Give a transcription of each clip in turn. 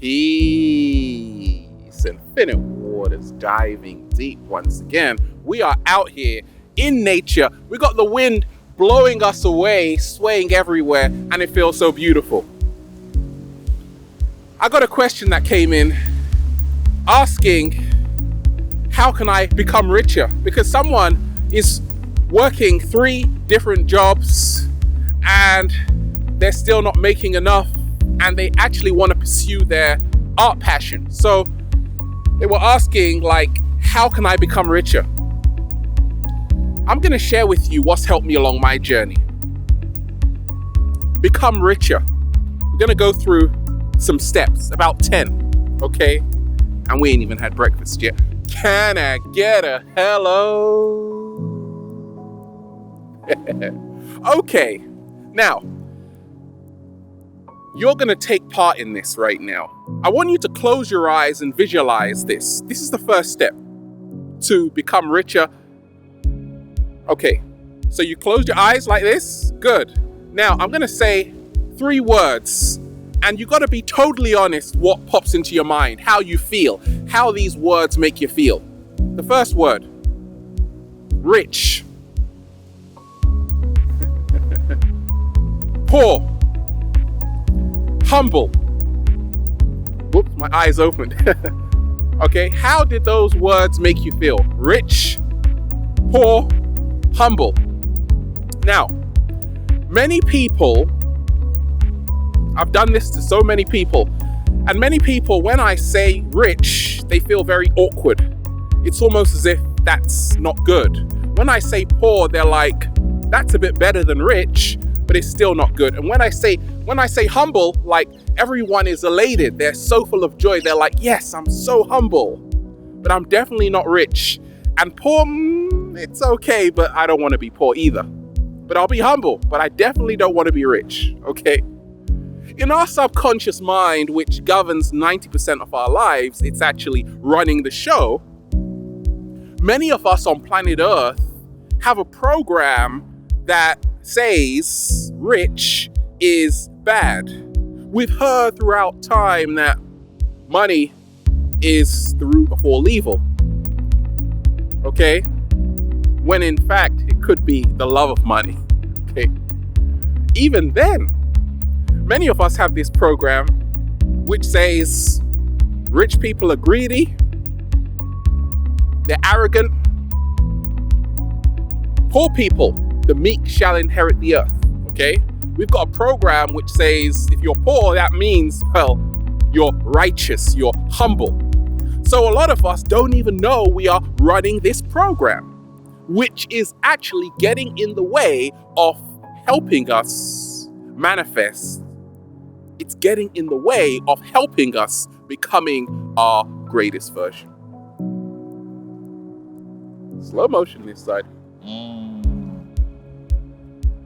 Peace, infinite waters, diving deep once again. We are out here in nature. We got the wind blowing us away, swaying everywhere, and it feels so beautiful. I got a question that came in asking, how can I become richer? Because someone is working 3 different jobs and they're still not making enough, and they actually want to pursue their art passion. So they were asking, like, how can I become richer? I'm going to share with you what's helped me along my journey. Become richer. We're going to go through some steps, about 10, okay? And we ain't even had breakfast yet. Can I get a hello? Okay, now, you're going to take part in this right now. I want you to close your eyes and visualize this. This is the first step to become richer. Okay, so you close your eyes like this. Good. Now, I'm going to say 3 words, and you got to be totally honest what pops into your mind, how you feel, how these words make you feel. The first word, rich. Poor. Humble. Whoops, my eyes opened. Okay, how did those words make you feel? Rich, poor, humble. Now, many people, I've done this to so many people, and many people, when I say rich, they feel very awkward. It's almost as if that's not good. When I say poor, they're like, that's a bit better than rich, but it's still not good. And when I say humble, like, everyone is elated. They're so full of joy. They're like, yes, I'm so humble, but I'm definitely not rich. And poor, it's okay, but I don't want to be poor either. But I'll be humble, but I definitely don't want to be rich, okay? In our subconscious mind, which governs 90% of our lives, it's actually running the show. Many of us on planet Earth have a program that says rich is bad. We've heard throughout time that money is the root of all evil. Okay? When in fact, it could be the love of money. Okay? Even then, many of us have this program which says rich people are greedy, they're arrogant. Poor people, the meek shall inherit the earth. Okay? We've got a program which says if you're poor, that means, well, you're righteous, you're humble. So a lot of us don't even know we are running this program, which is actually getting in the way of helping us manifest. It's getting in the way of helping us becoming our greatest version. Slow motion this side.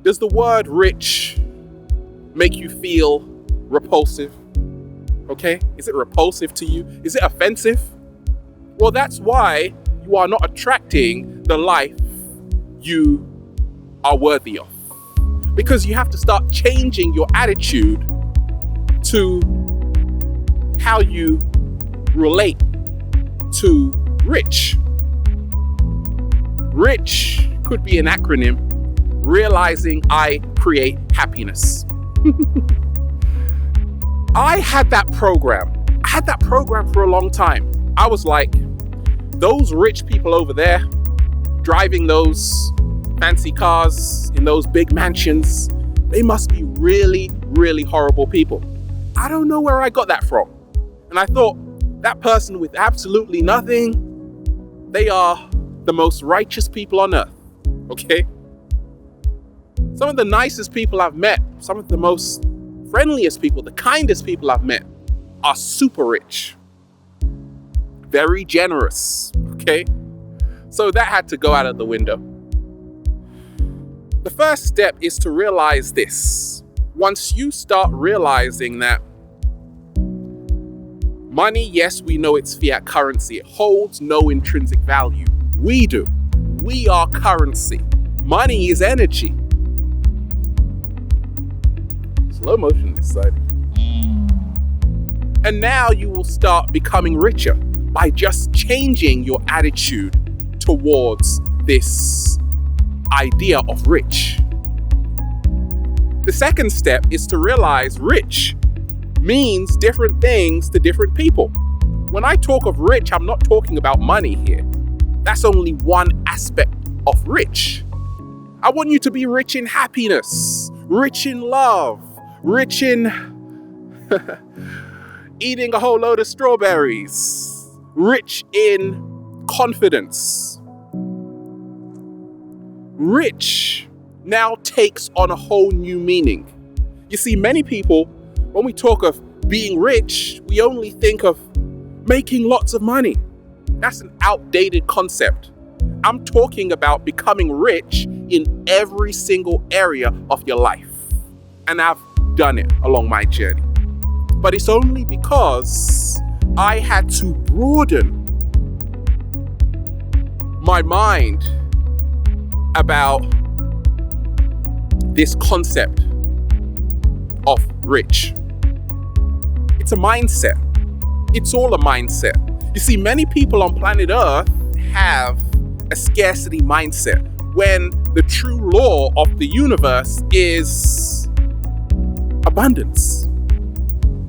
Does the word rich make you feel repulsive? Okay? Is it repulsive to you? Is it offensive? Well, that's why you are not attracting the life you are worthy of. Because you have to start changing your attitude to how you relate to rich. Rich could be an acronym, realizing I create happiness. I had that program. I had that program for a long time. I was like, those rich people over there, driving those fancy cars in those big mansions, they must be really, really horrible people. I don't know where I got that from. And I thought, that person with absolutely nothing, they are the most righteous people on earth. Okay? Some of the nicest people I've met, some of the most friendliest people, the kindest people I've met are super rich. Very generous. Okay? So that had to go out of the window. The first step is to realize this. Once you start realizing that money, yes, we know it's fiat currency. It holds no intrinsic value. We do. We are currency. Money is energy. Slow motion this side. And now you will start becoming richer by just changing your attitude towards this idea of rich. The second step is to realize rich means different things to different people. When I talk of rich, I'm not talking about money here. That's only one aspect of rich. I want you to be rich in happiness, rich in love, rich in eating a whole load of strawberries, rich in confidence. Rich now takes on a whole new meaning. You see, many people, when we talk of being rich, we only think of making lots of money. That's an outdated concept. I'm talking about becoming rich in every single area of your life. And I've done it along my journey. But it's only because I had to broaden my mind about this concept of rich. It's a mindset. It's all a mindset. You see, many people on planet Earth have a scarcity mindset when the true law of the universe is abundance.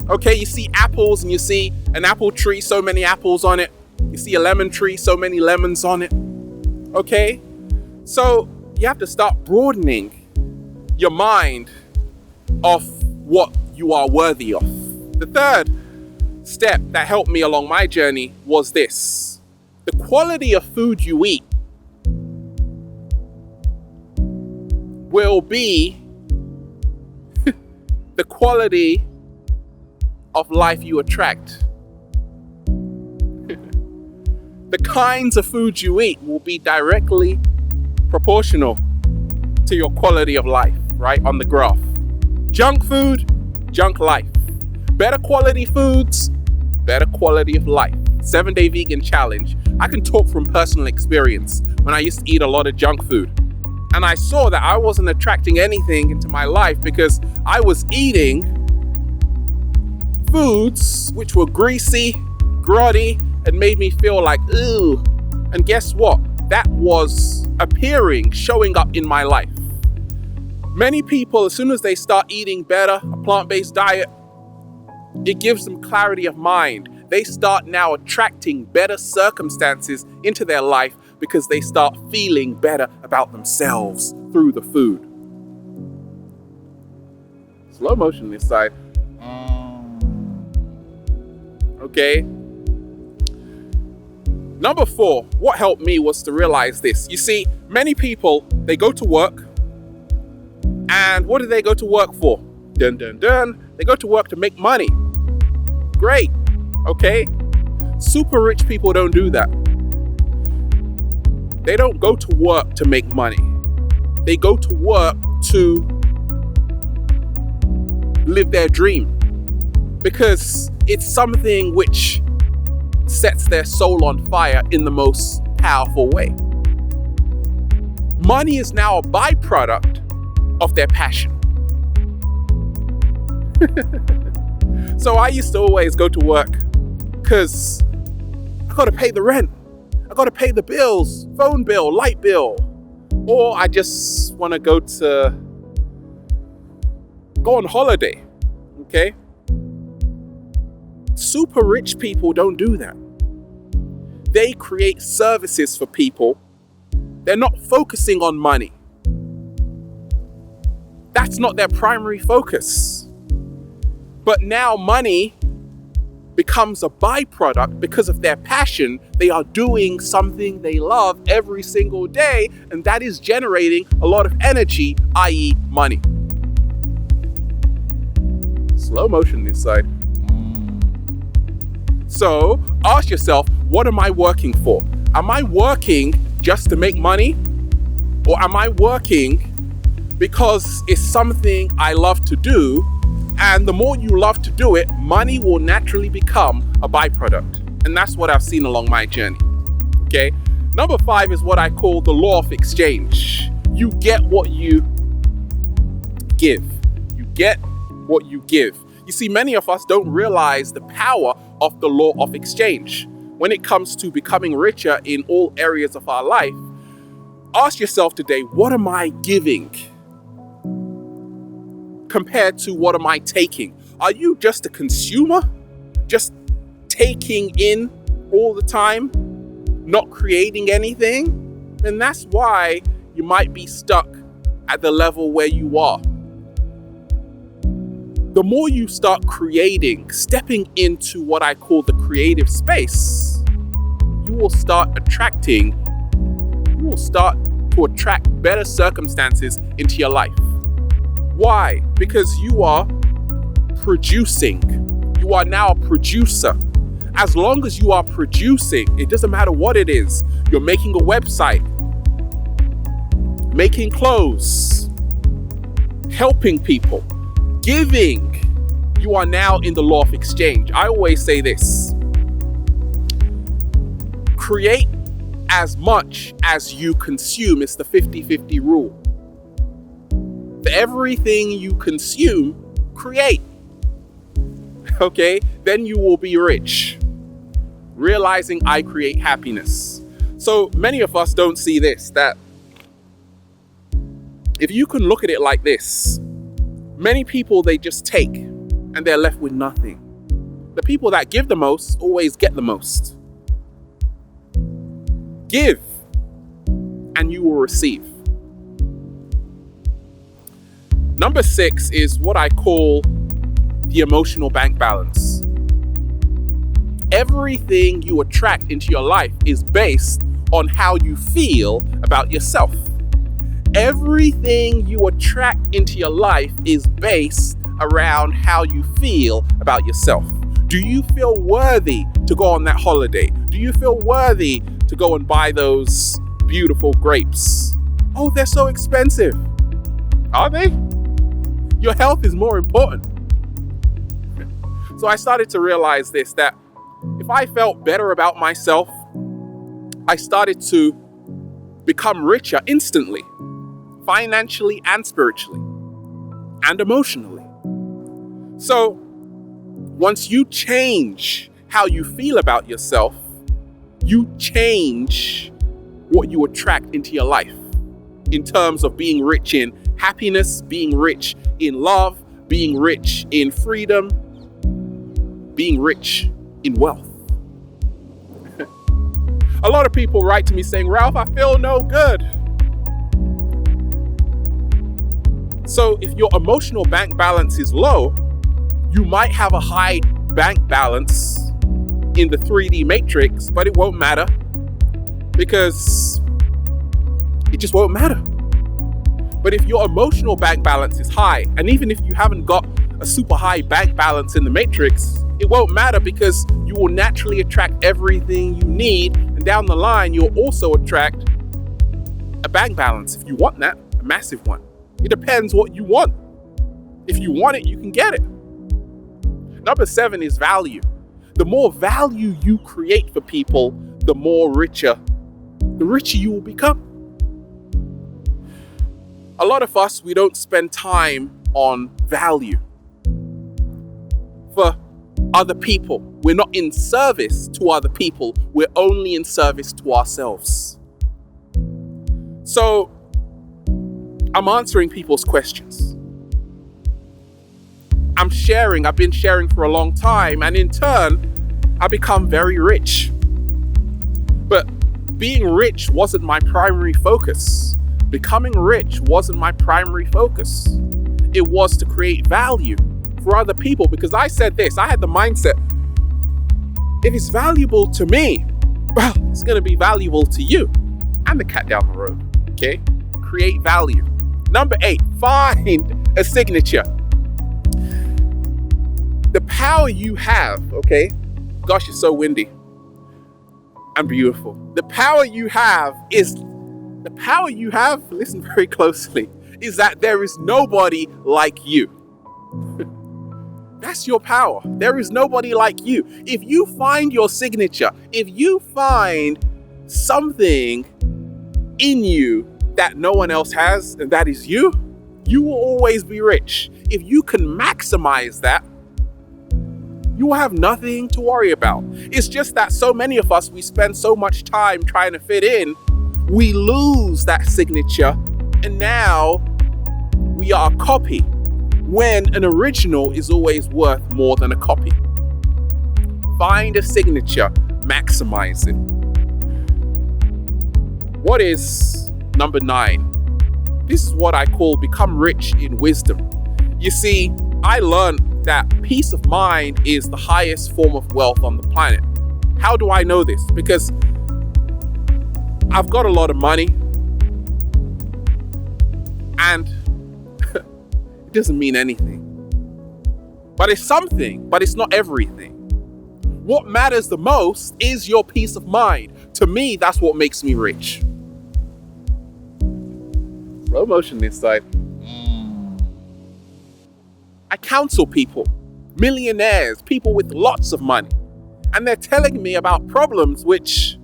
Okay, you see apples and you see an apple tree, so many apples on it. You see a lemon tree, so many lemons on it. Okay, so you have to start broadening your mind of what you are worthy of. The third step that helped me along my journey was this: the quality of food you eat will be the quality of life you attract. The kinds of food you eat will be directly proportional to your quality of life, right? On the graph. Junk food, junk life. Better quality foods, better quality of life. 7-day vegan challenge. I can talk from personal experience when I used to eat a lot of junk food. And I saw that I wasn't attracting anything into my life because I was eating foods which were greasy, grotty, and made me feel like, ooh. And guess what? That was showing up in my life. Many people, as soon as they start eating better, a plant-based diet, it gives them clarity of mind. They start now attracting better circumstances into their life because they start feeling better about themselves through the food. Slow motion this side. Okay. Number 4, what helped me was to realize this. You see, many people, they go to work, and what do they go to work for? Dun, dun, dun. They go to work to make money. Great, okay? Super rich people don't do that. They don't go to work to make money. They go to work to live their dream because it's something which sets their soul on fire in the most powerful way. Money is now a byproduct of their passion. So I used to always go to work because I got to pay the rent. I got to pay the bills, phone bill, light bill. Or I just want to go on holiday, okay? Super rich people don't do that. They create services for people. They're not focusing on money. That's not their primary focus. But now money becomes a byproduct because of their passion. They are doing something they love every single day, and that is generating a lot of energy, i.e. money. Slow motion this side. So ask yourself, what am I working for? Am I working just to make money? Or am I working because it's something I love to do? And the more you love to do it, money will naturally become a byproduct. And that's what I've seen along my journey. Okay. Number 5 is what I call the law of exchange. You get what you give. You get what you give. You see, many of us don't realize the power of the law of exchange. When it comes to becoming richer in all areas of our life, ask yourself today, what am I giving compared to what am I taking? Are you just a consumer, just taking in all the time, not creating anything? And that's why you might be stuck at the level where you are. The more you start creating, stepping into what I call the creative space, you will start to attract better circumstances into your life. Why? Because you are producing. You are now a producer. As long as you are producing, it doesn't matter what it is. You're making a website, making clothes, helping people, giving. You are now in the law of exchange. I always say this: create as much as you consume. It's the 50-50 rule. For everything you consume, create. Okay? Then you will be rich. Realizing I create happiness. So many of us don't see this, that if you can look at it like this, many people, they just take and they're left with nothing. The people that give the most always get the most. Give and you will receive. Number 6 is what I call the emotional bank balance. Everything you attract into your life is based on how you feel about yourself. Everything you attract into your life is based around how you feel about yourself. Do you feel worthy to go on that holiday? Do you feel worthy to go and buy those beautiful grapes? Oh, they're so expensive. Are they? Your health is more important. So I started to realize this, that if I felt better about myself, I started to become richer instantly, financially and spiritually and emotionally. So once you change how you feel about yourself, you change what you attract into your life in terms of being rich in happiness, being rich in love, being rich in freedom, being rich in wealth. A lot of people write to me saying, Ralph, I feel no good. So if your emotional bank balance is low, you might have a high bank balance in the 3D matrix, but it won't matter because it just won't matter. But if your emotional bank balance is high, and even if you haven't got a super high bank balance in the matrix, it won't matter because you will naturally attract everything you need. And down the line, you'll also attract a bank balance if you want that, a massive one. It depends what you want. If you want it, you can get it. Number 7 is value. The more value you create for people, the richer you will become. A lot of us, we don't spend time on value for other people. We're not in service to other people. We're only in service to ourselves. So I'm answering people's questions. I've been sharing for a long time, and in turn, I become very rich. But being rich wasn't my primary focus. Becoming rich wasn't my primary focus. It was to create value for other people, because I said this, I had the mindset, if it's valuable to me, well, it's going to be valuable to you and the cat down the road. Okay? Create value. Number 8, find a signature. The power you have, okay? Gosh, it's so windy and beautiful. The power you have, listen very closely, is that there is nobody like you. That's your power. There is nobody like you. If you find your signature, if you find something in you that no one else has, and that is you, you will always be rich. If you can maximize that, You have nothing to worry about. It's just that so many of us, we spend so much time trying to fit in, we lose that signature, and now we are a copy, when an original is always worth more than a copy. Find a signature, maximize it. What is number 9? This is what I call become rich in wisdom. You see, I learned that peace of mind is the highest form of wealth on the planet. How do I know this? Because I've got a lot of money, and it doesn't mean anything. But it's something, but it's not everything. What matters the most is your peace of mind. To me, that's what makes me rich. Slow motion this side. I counsel people, millionaires, people with lots of money, and they're telling me about problems which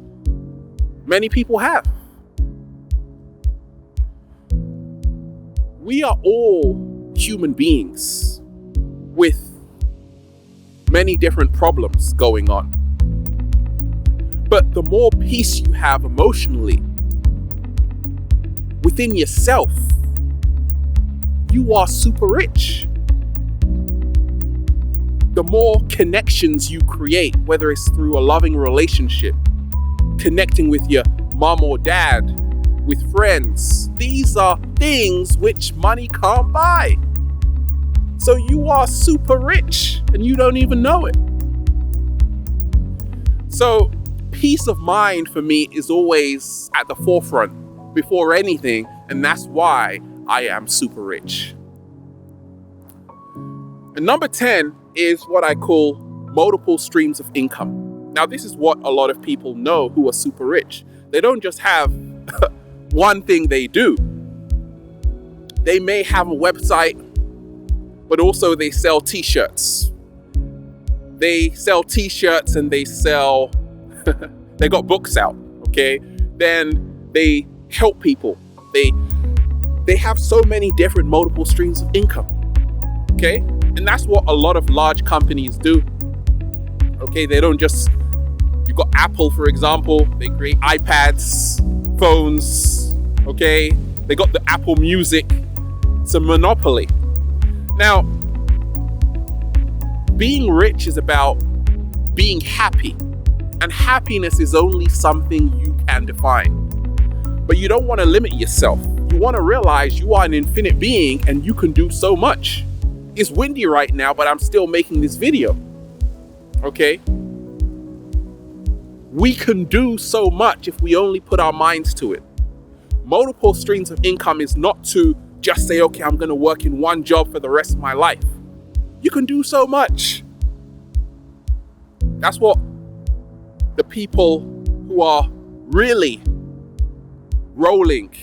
many people have. We are all human beings with many different problems going on. But the more peace you have emotionally within yourself, you are super rich. The more connections you create, whether it's through a loving relationship, connecting with your mom or dad, with friends, these are things which money can't buy. So you are super rich and you don't even know it. So peace of mind for me is always at the forefront before anything, and that's why I am super rich. And number 10 is what I call multiple streams of income. Now, this is what a lot of people know who are super rich. They don't just have one thing they do. They may have a website, but also they sell t-shirts. They sell t-shirts and they sell, they got books out, okay? Then they help people. They have so many different multiple streams of income, okay? And that's what a lot of large companies do. Okay, they don't just, you got Apple, for example, they create iPads, phones, okay? They got the Apple Music. It's a monopoly. Now, being rich is about being happy. And happiness is only something you can define. But you don't want to limit yourself. You want to realize you are an infinite being and you can do so much. It's windy right now, but I'm still making this video. Okay? We can do so much if we only put our minds to it. Multiple streams of income is not to just say, okay, I'm going to work in one job for the rest of my life. You can do so much. That's what the people who are really rolling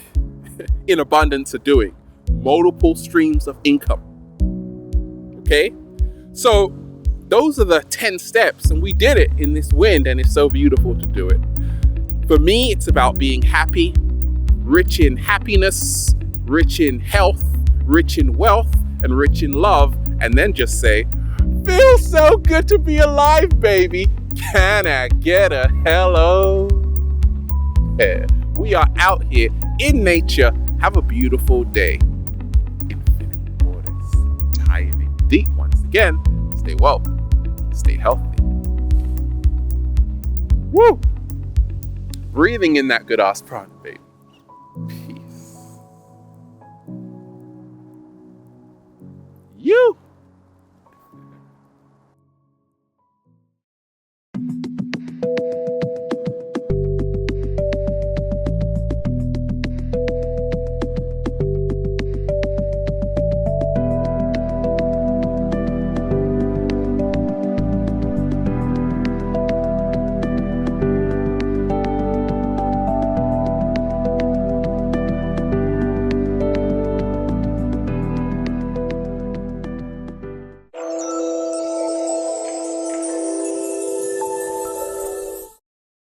in abundance are doing. Multiple streams of income. Okay? So those are the 10 steps, and we did it in this wind, and it's so beautiful to do it. For me, it's about being happy, rich in happiness, rich in health, rich in wealth, and rich in love, and then just say, feels so good to be alive, baby. Can I get a hello? Yeah. We are out here in nature. Have a beautiful day. Infinite waters, diving deep once again. Stay well, stay healthy. Woo! Breathing in that good ass prana, baby.